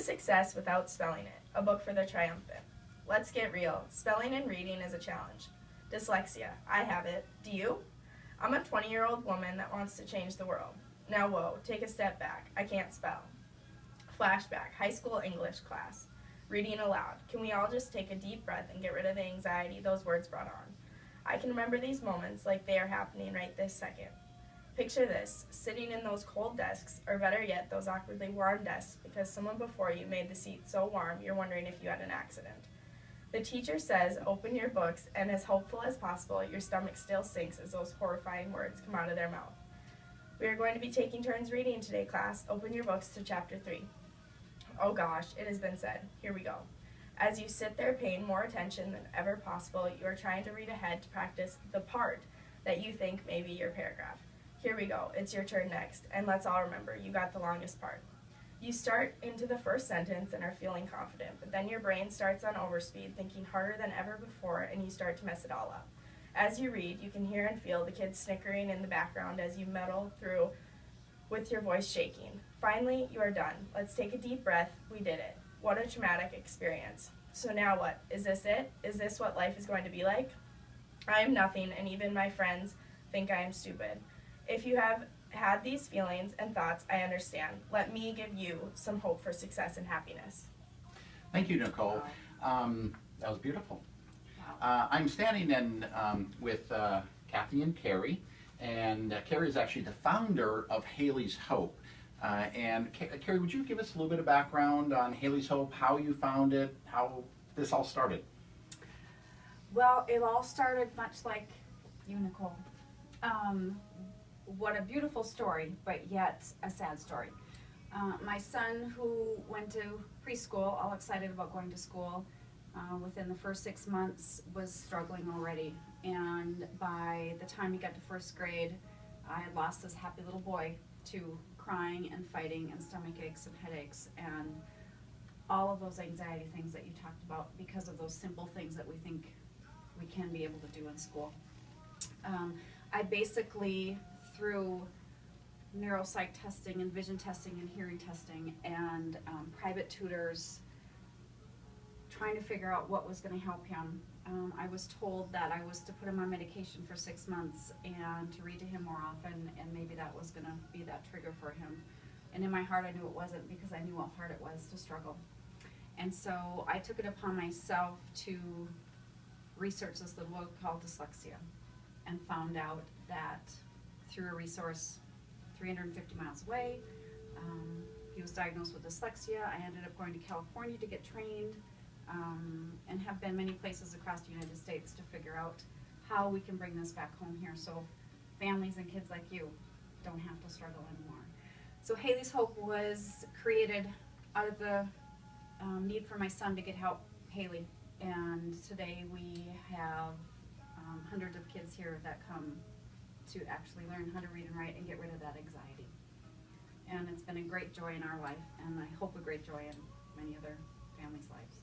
Success Without Spelling It, a book for the triumphant. Let's get real. Spelling and reading is a challenge. Dyslexia. I have it. Do you? I'm a 20-year-old woman that wants to change the world. Now whoa, take a step back. I can't spell. Flashback, high school English class. Reading aloud. Can we all just take a deep breath and get rid of the anxiety those words brought on? I can remember these moments like they are happening right this second. Picture this, sitting in those cold desks, or better yet, those awkwardly warm desks because someone before you made the seat so warm you're wondering if you had an accident. The teacher says, open your books, and as hopeful as possible, your stomach still sinks as those horrifying words come out of their mouth. We are going to be taking turns reading today, class. Open your books to chapter 3. Oh gosh, it has been said. Here we go. As you sit there paying more attention than ever possible, you are trying to read ahead to practice the part that you think may be your paragraph. Here we go. It's your turn next, and let's all remember, you got the longest part. You start into the first sentence and are feeling confident, but then your brain starts on overspeed, thinking harder than ever before, and you start to mess it all up. As you read, you can hear and feel the kids snickering in the background as you muddle through with your voice shaking. Finally, you are done. Let's take a deep breath. We did it. What a traumatic experience. So now what? Is this it? Is this what life is going to be like? I am nothing, and even my friends think I am stupid. If you have had these feelings and thoughts, I understand. Let me give you some hope for success and happiness. Thank you, Nicole. That was beautiful. I'm standing in with Kathy and Carrie, and Carrie is actually the founder of Haley's Hope. And Carrie, would you give us a little bit of background on Haley's Hope, how you found it, how this all started? Well, it all started much like you, Nicole. What a beautiful story, but yet a sad story. My son, who went to preschool, all excited about going to school, within the first 6 months was struggling already. And by the time he got to first grade, I had lost this happy little boy to crying and fighting and stomach aches and headaches and all of those anxiety things that you talked about because of those simple things that we think we can be able to do in school. I basically, through neuropsych testing and vision testing and hearing testing and private tutors, trying to figure out what was going to help him. I was told that I was to put him on medication for 6 months and to read to him more often, and maybe that was going to be that trigger for him. And in my heart I knew it wasn't, because I knew how hard it was to struggle. And so I took it upon myself to research this little book called Dyslexia, and found out that through a resource 350 miles away, he was diagnosed with dyslexia. I ended up going to California to get trained, and have been many places across the United States to figure out how we can bring this back home here so families and kids like you don't have to struggle anymore. So Haley's Hope was created out of the need for my son to get help, Haley, and today we have hundreds of kids here that come to actually learn how to read and write and get rid of that anxiety. And it's been a great joy in our life, and I hope a great joy in many other families' lives.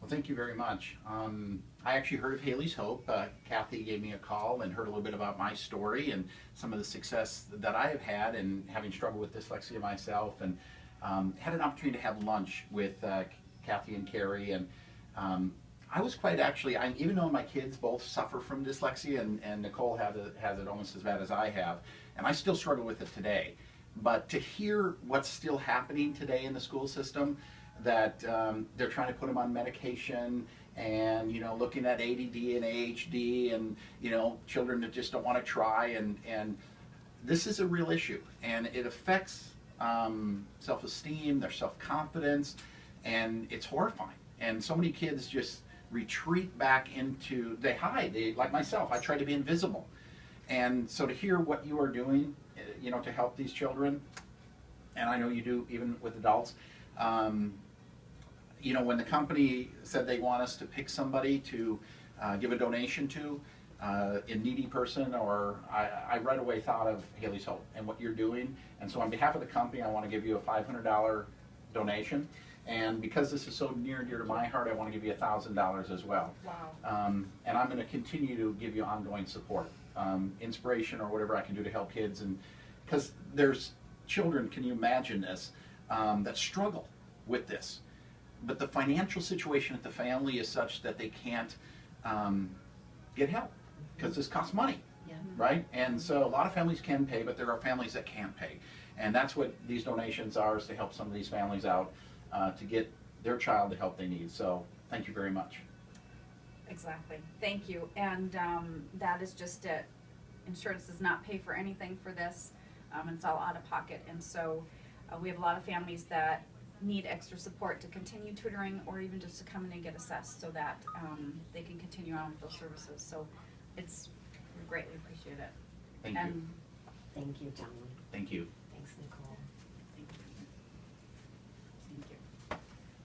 Well, thank you very much. I actually heard of Haley's Hope. Kathy gave me a call and heard a little bit about my story and some of the success that I have had in having struggled with dyslexia myself, and had an opportunity to have lunch with Kathy and Carrie, and I was quite actually, even though my kids both suffer from dyslexia, and Nicole has it almost as bad as I have, and I still struggle with it today, but to hear what's still happening today in the school system, that they're trying to put them on medication, and looking at ADD and ADHD, and children that just don't want to try, and this is a real issue, and it affects self-esteem, their self-confidence, and it's horrifying. And so many kids just retreat back into, they hide, like myself, I try to be invisible. And so to hear what you are doing, to help these children, and I know you do even with adults, when the company said they want us to pick somebody to give a donation to, a needy person, or I right away thought of Haley's Hope and what you're doing. And so on behalf of the company, I want to give you a $500 donation. And because this is so near and dear to my heart, I want to give you $1,000 as well. Wow. And I'm going to continue to give you ongoing support, inspiration, or whatever I can do to help kids. And because there's children, can you imagine this, that struggle with this. But the financial situation at the family is such that they can't get help because this costs money, Yeah. right? And so a lot of families can pay, but there are families that can't pay. And that's what these donations are, is to help some of these families out to get their child the help they need. So thank you very much. Exactly, thank you, and that is just it. Insurance does not pay for anything for this, and it's all out of pocket, and so we have a lot of families that need extra support to continue tutoring or even just to come in and get assessed so that they can continue on with those services. So we greatly appreciate it. Thank you. And Thank you, John. Thank you.